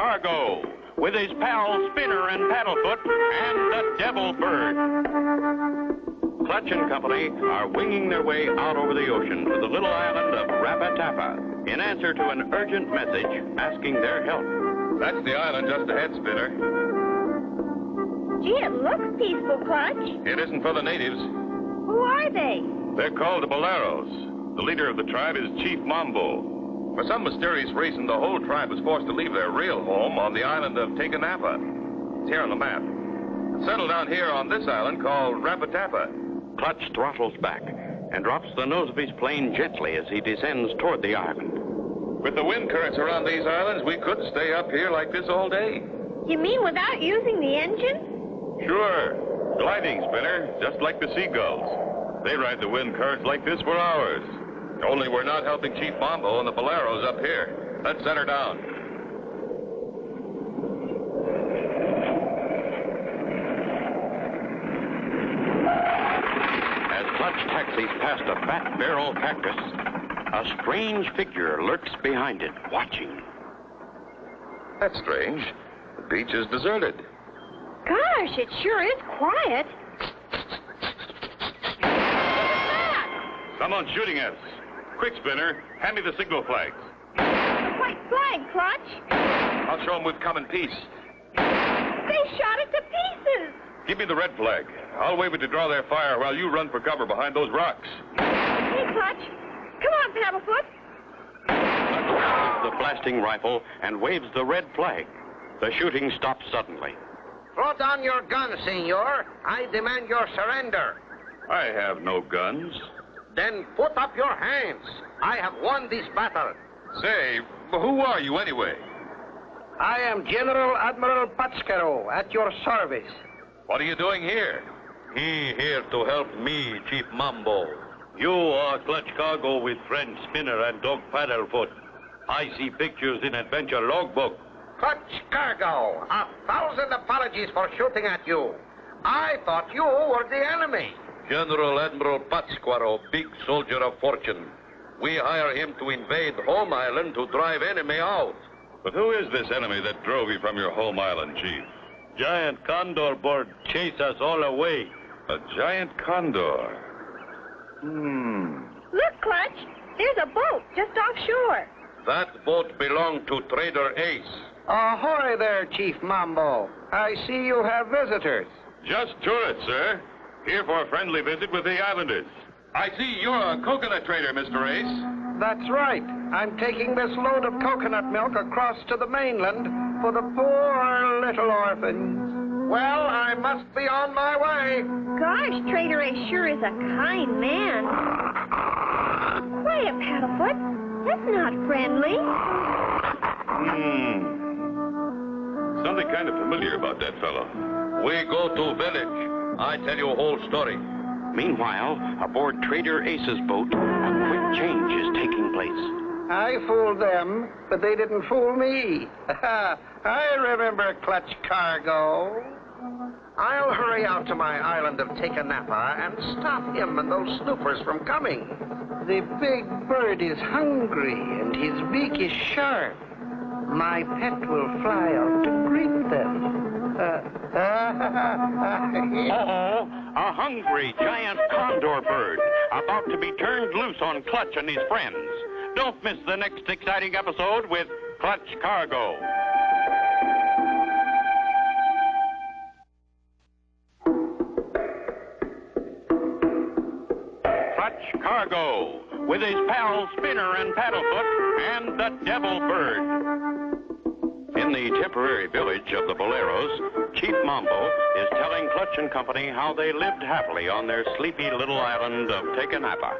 Cargo, with his pals Spinner and Paddlefoot and the Devil Bird. Clutch and Company are winging their way out over the ocean to the little island of Rapatapa in answer to an urgent message asking their help. That's the island just ahead, Spinner. Gee, it looks peaceful, Clutch. It isn't for the natives. Who are they? They're called the Boleros. The leader of the tribe is Chief Mambo. For some mysterious reason, the whole tribe was forced to leave their real home on the island of Tecanapa. It's here on the map. Settled down here on this island called Rapatapa. Clutch throttles back and drops the nose of his plane gently as he descends toward the island. With the wind currents around these islands, we could stay up here like this all day. You mean without using the engine? Sure. Gliding, Spinner, just like the seagulls. They ride the wind currents like this for hours. Only we're not helping Chief Mambo and the Boleros up here. Let's set her down. As Clutch taxis past a fat barrel cactus, a strange figure lurks behind it, watching. That's strange. The beach is deserted. Gosh, it sure is quiet. Someone's shooting at us. Quick, Spinner. Hand me the signal flags. The white flag, Clutch. I'll show them we've come in peace. They shot it to pieces. Give me the red flag. I'll wave it to draw their fire while you run for cover behind those rocks. Okay, Clutch. Come on, Paddlefoot. Clutch grabs the blasting rifle and waves the red flag. The shooting stops suddenly. Throw down your gun, senor. I demand your surrender. I have no guns. Then put up your hands. I have won this battle. Say, who are you anyway? I am General Admiral Patscaro at your service. What are you doing here? He here to help me, Chief Mambo. You are Clutch Cargo with friend Spinner and dog Paddlefoot. I see pictures in adventure logbook. Clutch Cargo, 1,000 apologies for shooting at you. I thought you were the enemy. General Admiral Patsquaro, big soldier of fortune. We hire him to invade home island to drive enemy out. But who is this enemy that drove you from your home island, Chief? Giant condor bird chase us all away. A giant condor. Look, Clutch. There's a boat just offshore. That boat belonged to Trader Ace. Ahoy there, Chief Mambo. I see you have visitors. Just tourists, sir. Here for a friendly visit with the islanders. I see you're a coconut trader, Mr. Ace. That's right. I'm taking this load of coconut milk across to the mainland for the poor little orphans. Well, I must be on my way. Gosh, Trader Ace sure is a kind man. Quiet, Paddlefoot. That's not friendly. Something kind of familiar about that fellow. We go to village. I tell you a whole story. Meanwhile, aboard Trader Ace's boat, a quick change is taking place. I fooled them, but they didn't fool me. I remember Clutch Cargo. I'll hurry out to my island of Tecanapa and stop him and those snoopers from coming. The big bird is hungry and his beak is sharp. My pet will fly out to greet them. A hungry giant condor bird about to be turned loose on Clutch and his friends. Don't miss the next exciting episode with Clutch Cargo. Clutch Cargo, with his pals Spinner and Paddlefoot and the Devil Bird. In the temporary village of the Boleros, Chief Mambo is telling Clutch and Company how they lived happily on their sleepy little island of Tecanapa.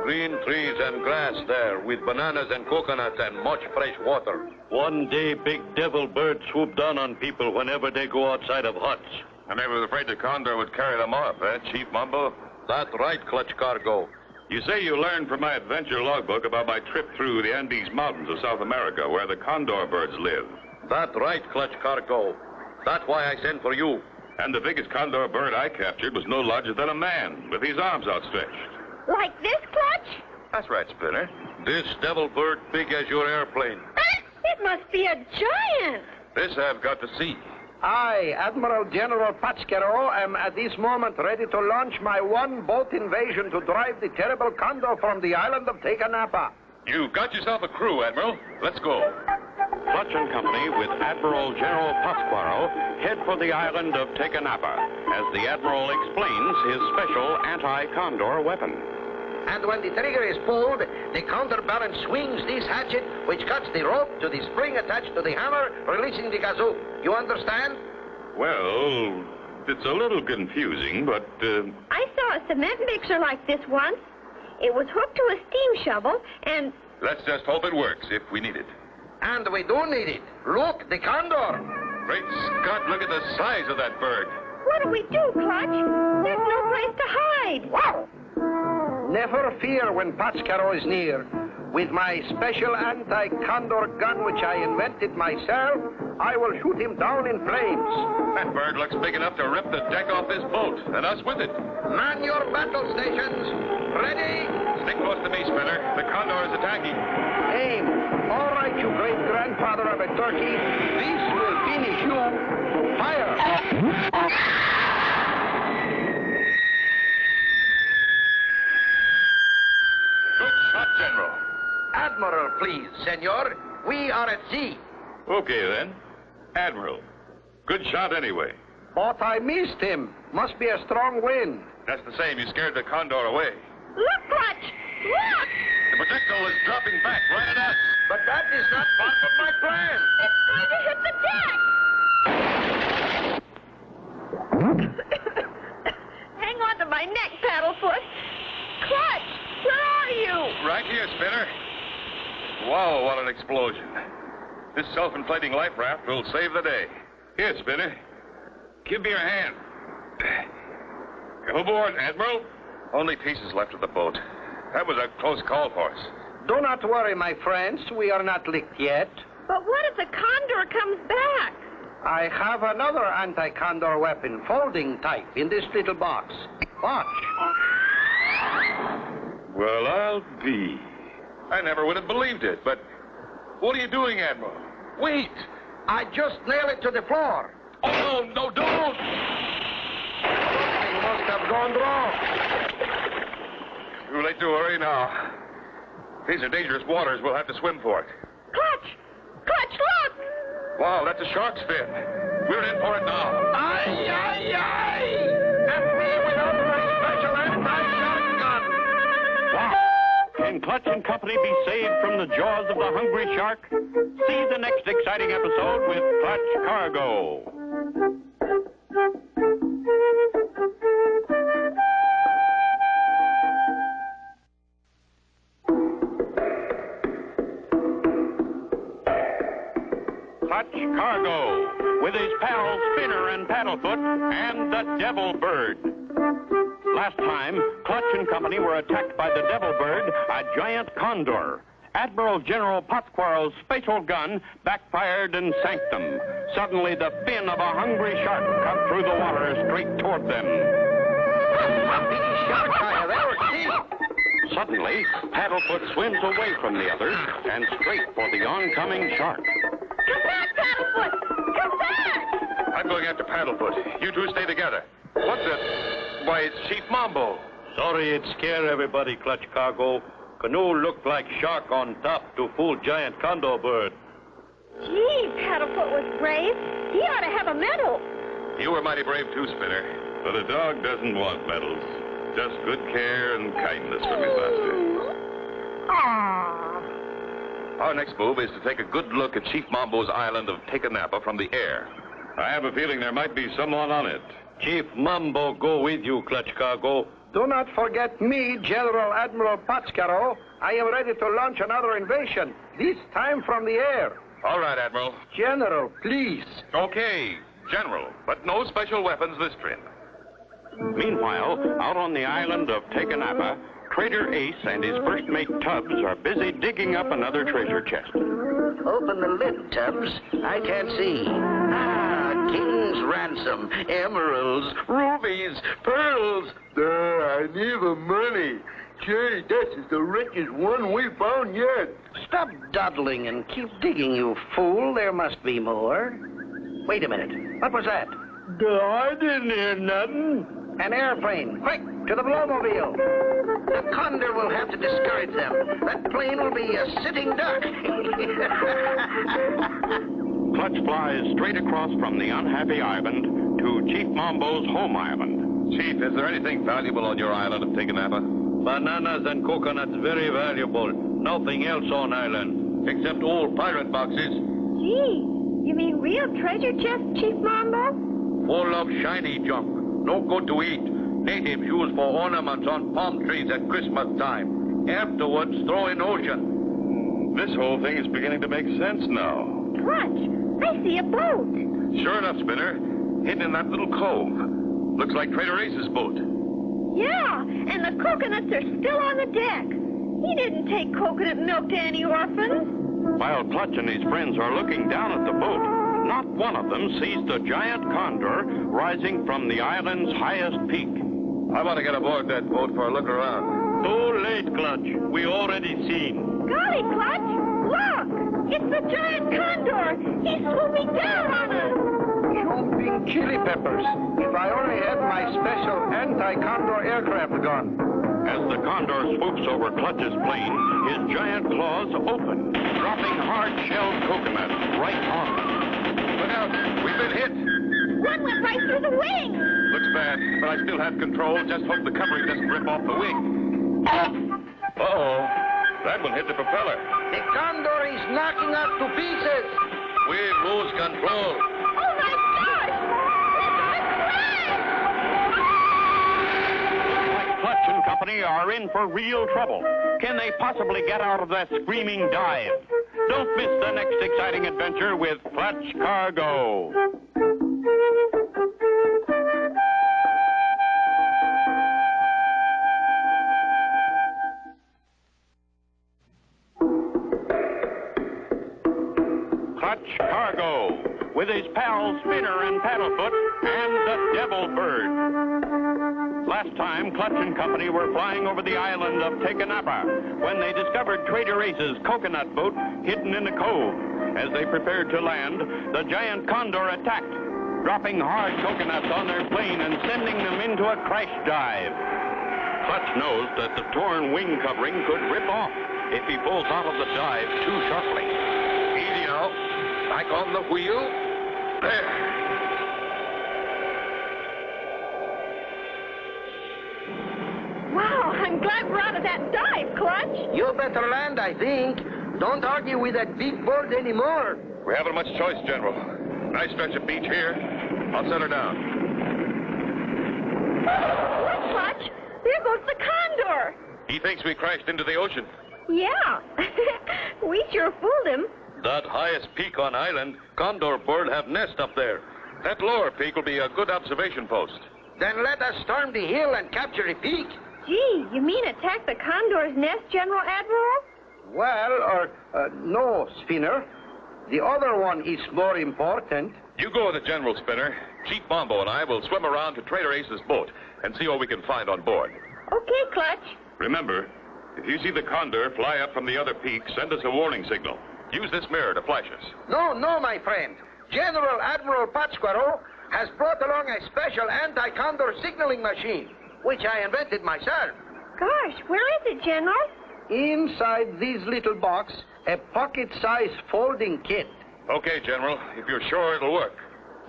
Green trees and grass there with bananas and coconuts and much fresh water. One day, big devil bird swoop down on people whenever they go outside of huts. And they was afraid the condor would carry them off, eh, Chief Mambo? That's right, Clutch Cargo. You say you learned from my adventure logbook about my trip through the Andes Mountains of South America, where the condor birds live. That's right, Clutch Cargo. That's why I sent for you. And the biggest condor bird I captured was no larger than a man, with his arms outstretched. Like this, Clutch? That's right, Spinner. This devil bird big as your airplane. It must be a giant. This I've got to see. I, Admiral General Patscaro, am at this moment ready to launch my one-boat invasion to drive the terrible condor from the island of Tecanapa. You've got yourself a crew, Admiral. Let's go. Clutch and Company with Admiral General Pasquaro head for the island of Tecanapa as the Admiral explains his special anti-condor weapon. And when the trigger is pulled, the counterbalance swings this hatchet, which cuts the rope to the spring attached to the hammer, releasing the kazoo. You understand? Well, it's a little confusing, but, I saw a cement mixer like this once. It was hooked to a steam shovel, and... let's just hope it works if we need it. And we do need it. Look, the condor. Great Scott, look at the size of that bird. what do we do, Clutch? There's no place to hide. Wow! Never fear when Patscaro is near. With my special anti-condor gun, which I invented myself, I will shoot him down in flames. That bird looks big enough to rip the deck off this boat, and us with it. Man your battle stations. Ready? Stick close to me, Spinner. The condor is attacking. Aim. All right, you great-grandfather of a turkey. This will finish you. Fire. Good shot, General. Admiral, please, senor. We are at sea. Okay, then. Admiral. Good shot anyway. But I missed him. Must be a strong wind. Just the same, you scared the condor away. Look, Clutch! Look! The projectile is dropping back right at us. But that is not part of my plan. It's going to hit the deck! Hang on to my neck, Paddlefoot. Clutch, where are you? Right here, Spinner. Wow, what an explosion. This self-inflating life raft will save the day. Here, Spinner. Give me your hand. Come aboard, Admiral. Only pieces left of the boat. That was a close call for us. Do not worry, my friends. We are not licked yet. But what if the condor comes back? I have another anti-condor weapon, folding type, in this little box. Watch. Well, I'll be. I never would have believed it, but what are you doing, Admiral? Wait. I just nail it to the floor. Oh, no, don't! Something must have gone wrong. Too late to worry now. These are dangerous waters. We'll have to swim for it. Clutch! Clutch, look! Wow, that's a shark's fin. We're in for it now. Aye, aye, aye! And me without my special anti-shark gun. Wow! Can Clutch and Company be saved from the jaws of the hungry shark? See the next exciting episode with Clutch Cargo. Clutch Cargo, with his pals Spinner and Paddlefoot and the Devil Bird. Last time, Clutch and Company were attacked by the Devil Bird, a giant condor. Admiral General Pasquaro's special gun backfired and sank them. Suddenly, the fin of a hungry shark cut through the water straight toward them. The biggest shark I have ever seen. Suddenly, Paddlefoot swims away from the others and straight for the oncoming shark. Come back, Paddlefoot! Come back! I'm going after Paddlefoot. You two stay together. What's it? Why, it's Chief Mambo. Sorry it scare everybody, Clutch Cargo. Canoe looked like shark on top to fool giant condor bird. Gee, Paddlefoot was brave. He ought to have a medal. You were mighty brave too, Spinner. But a dog doesn't want medals. Just good care and kindness from his master. Aww. Our next move is to take a good look at Chief Mambo's island of Tecanapa from the air. I have a feeling there might be someone on it. Chief Mambo go with you, Clutch Cargo. Do not forget me, General Admiral Patscaro. I am ready to launch another invasion, this time from the air. All right, Admiral. General, please. Okay, General, but no special weapons this trip. Meanwhile, out on the island of Tecanapa, Trader Ace and his first mate Tubbs are busy digging up another treasure chest. Open the lid, Tubbs. I can't see. King's ransom, emeralds, rubies, pearls. I need the money. Gee, this is the richest one we found yet. Stop dawdling and keep digging, you fool. There must be more. Wait a minute. What was that? I didn't hear nothing. An airplane. Quick, to the blowmobile. The condor will have to discourage them. That plane will be a sitting duck. Clutch flies straight across from the unhappy island to Chief Mambo's home island. Chief, is there anything valuable on your island of Take-a-Napa? Bananas and coconuts very valuable. Nothing else on island, except old pirate boxes. Gee, you mean real treasure chests, Chief Mambo? Full of shiny junk. No good to eat. Natives use for ornaments on palm trees at Christmas time. Afterwards, throw in ocean. This whole thing is beginning to make sense now. Clutch, I see a boat. Sure enough, Spinner. Hidden in that little cove. Looks like Trader Ace's boat. Yeah, and the coconuts are still on the deck. He didn't take coconut milk to any orphans. While Clutch and his friends are looking down at the boat, not one of them sees the giant condor rising from the island's highest peak. I want to get aboard that boat for a look around. Too late, Clutch. We already seen. Golly, Clutch, look! It's the giant condor. He's swooping down on us. Jumping chili peppers. If I only had my special anti-condor aircraft gun. As the condor swoops over Clutch's plane, his giant claws open, dropping hard-shelled coconuts right on them. Look out! We've been hit! One went right through the wing. Looks bad, but I still have control. Just hope the covering doesn't rip off the wing. Uh-oh. That one hit the propeller. The condor is knocking us to pieces. We lose control. Oh, my gosh! Clutch and company are in for real trouble. Can they possibly get out of that screaming dive? Don't miss the next exciting adventure with Clutch Cargo. Clutch Cargo, with his pals Spinner and Paddlefoot and the Devil Bird. Last time, Clutch and company were flying over the island of Take-a-Napa when they discovered Trader Ace's coconut boat hidden in a cove. As they prepared to land, the giant condor attacked, dropping hard coconuts on their plane and sending them into a crash dive. Clutch knows that the torn wing covering could rip off if he pulls out of the dive too sharply. Easy now. Back on the wheel. There. Wow, I'm glad we're out of that dive, Clutch. You better land, I think. Don't argue with that big bird anymore. We haven't much choice, General. Nice stretch of beach here. I'll set her down. Look, Clutch, there goes the condor. He thinks we crashed into the ocean. Yeah, we sure fooled him. That highest peak on island, condor bird have nest up there. That lower peak will be a good observation post. Then let us storm the hill and capture the peak. Gee, you mean attack the condor's nest, General Admiral? Well, no, Spinner. The other one is more important. You go with the General, Spinner. Chief Mambo and I will swim around to Trader Ace's boat and see what we can find on board. Okay, Clutch. Remember, if you see the condor fly up from the other peak, send us a warning signal. Use this mirror to flash us. No, my friend. General Admiral Pátzcuaro has brought along a special anti-condor signaling machine, which I invented myself. Gosh, where is it, General? Inside this little box, a pocket-sized folding kit. Okay, General, if you're sure it'll work.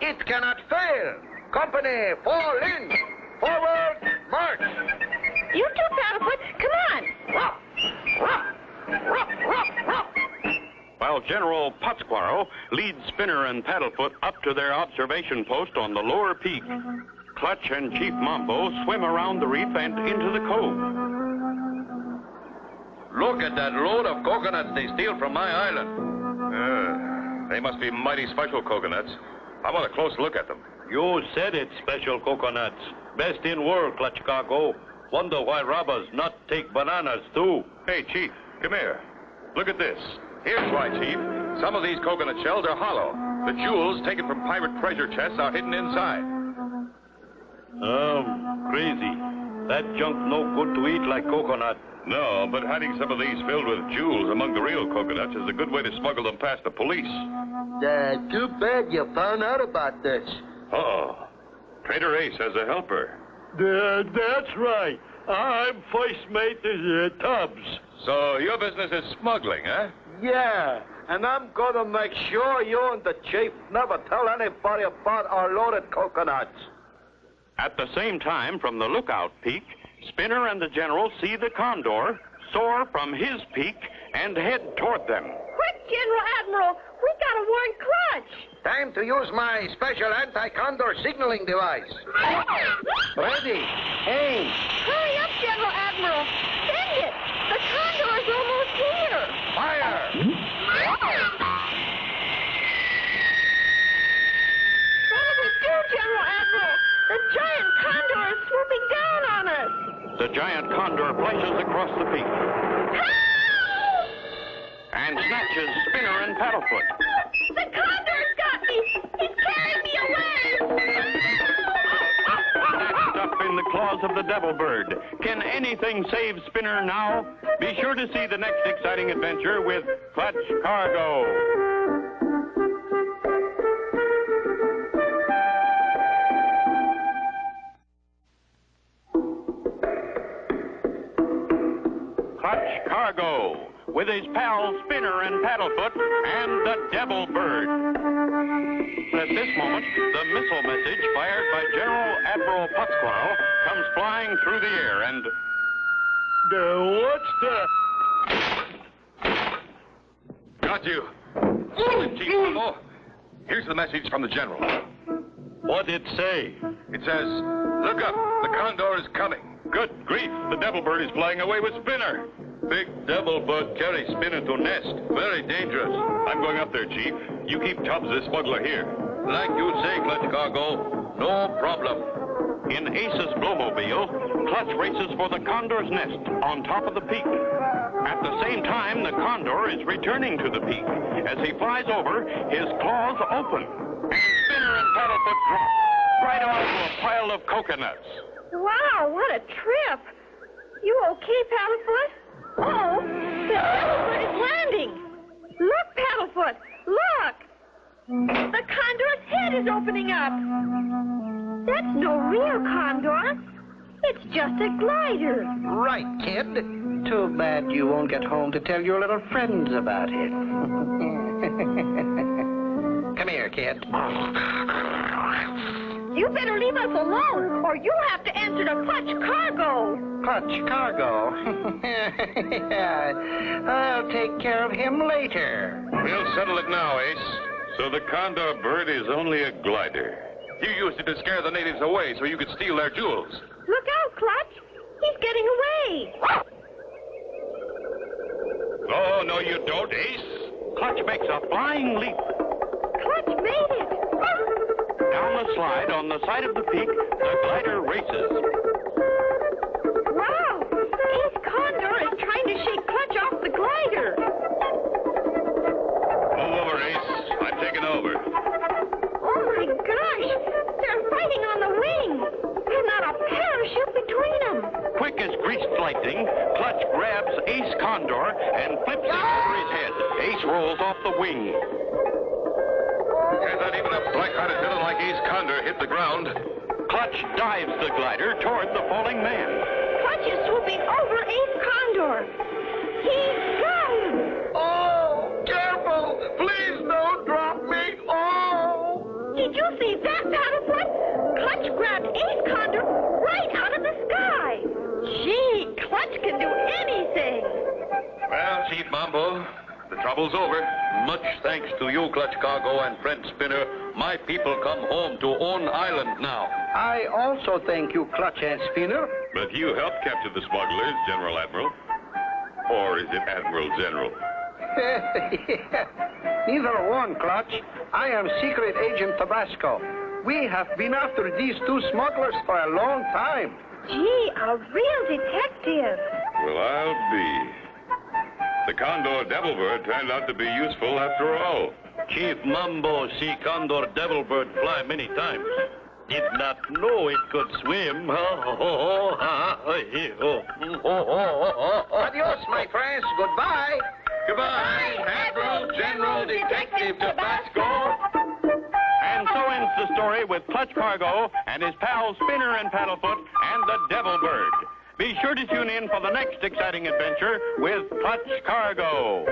It cannot fail. Company, fall in. Forward, march. You too, Paddlefoot. Come on. While General Pátzcuaro leads Spinner and Paddlefoot up to their observation post on the lower peak, Clutch and Chief Mambo swim around the reef and into the cove. Look at that load of coconuts they steal from my island. They must be mighty special coconuts. I want a close look at them. You said it's special coconuts. Best in world, Clutch Cargo. Wonder why robbers not take bananas, too. Hey, Chief, come here. Look at this. Here's why, Chief. Some of these coconut shells are hollow. The jewels taken from pirate treasure chests are hidden inside. Crazy. That junk no good to eat like coconut. No, but hiding some of these filled with jewels among the real coconuts is a good way to smuggle them past the police. Too bad you found out about this. Uh-oh. Trader Ace has a helper. That's right. I'm first mate to Tubbs. So your business is smuggling, huh? Yeah, and I'm gonna make sure you and the chief never tell anybody about our loaded coconuts. At the same time, from the lookout peak, Spinner and the General see the condor soar from his peak and head toward them. Quick, General Admiral! We gotta warn Clutch! Time to use my special anti-condor signaling device. Ready, aim. Hurry up, General Admiral! Send it! The condor is almost here! Fire! What do we do, General Admiral? The giant condor is swooping down on us! The giant condor flashes across the peak and snatches Spinner and Paddlefoot. The condor's got me! He's carrying me away! Snatched up in the claws of the devil bird. Can anything save Spinner now? Be sure to see the next exciting adventure with Clutch Cargo. Clutch Cargo, with his pals Spinner and Paddlefoot and the Devil Bird. At this moment, the missile message fired by General Admiral Putzquarrel comes flying through the air and... What's that? Got you. Hold it, Chief Mambo. Here's the message from the General. What'd it say? It says, look up, the condor is coming. Good grief, the devil bird is flying away with Spinner. Big devil bird carries Spinner to nest. Very dangerous. I'm going up there, Chief. You keep Tubbs, the smuggler, here. Like you say, Clutch Cargo. No problem. In Ace's Blowmobile, Clutch races for the condor's nest on top of the peak. At the same time, the condor is returning to the peak. As he flies over, his claws open, and Spinner and Paddlefoot drop right onto a pile of coconuts. Wow, what a trip! You okay, Paddlefoot? Oh, the Paddlefoot is landing! Look, Paddlefoot, look! The condor's head is opening up! That's no real condor. It's just a glider. Right, kid. Too bad you won't get home to tell your little friends about it. Come here, kid. You better leave us alone, or you'll have to answer to Clutch Cargo. Clutch Cargo? I'll take care of him later. We'll settle it now, Ace. So the condor bird is only a glider. You used it to scare the natives away so you could steal their jewels. Look out, Clutch. He's getting away. Oh, no, you don't, Ace. Clutch makes a flying leap. Clutch made it. Down the slide on the side of the peak, the glider races. Wow! Ace Condor is trying to shake Clutch off the glider. Move over, Ace. I'm taking over. Oh, my gosh! They're fighting on the wing. And not a parachute between them. Quick as greased lightning, Clutch grabs Ace Condor and flips him over his head. Ace rolls off the wing. There's not even a black-hearted villain like Ace Condor hit the ground. Clutch dives the glider toward the falling man. Clutch is swooping over Ace Condor. He's down. Oh, careful! Please don't drop me! Oh! Did you see that, Paddlefoot? Clutch grabbed Ace Condor right out of the sky. Gee, Clutch can do anything. Well, Chief Mambo, the trouble's over. Much thanks to you, Clutch Cargo and friend Spinner. My people come home to own island now. I also thank you, Clutch and Spinner. But you helped capture the smugglers, General Admiral. Or is it Admiral General? Neither one, Clutch. I am Secret Agent Tabasco. We have been after these two smugglers for a long time. Gee, a real detective. Well, I'll be. The Condor Devil Bird turned out to be useful after all. Chief Mambo see Condor Devil Bird fly many times. did not know it could swim. Adios, my friends. Goodbye. Goodbye, Admiral General Detective Tabasco. And so ends the story with Clutch Cargo and his pals Spinner and Paddlefoot and the Devil Bird. Be sure to tune in for the next exciting adventure with Clutch Cargo.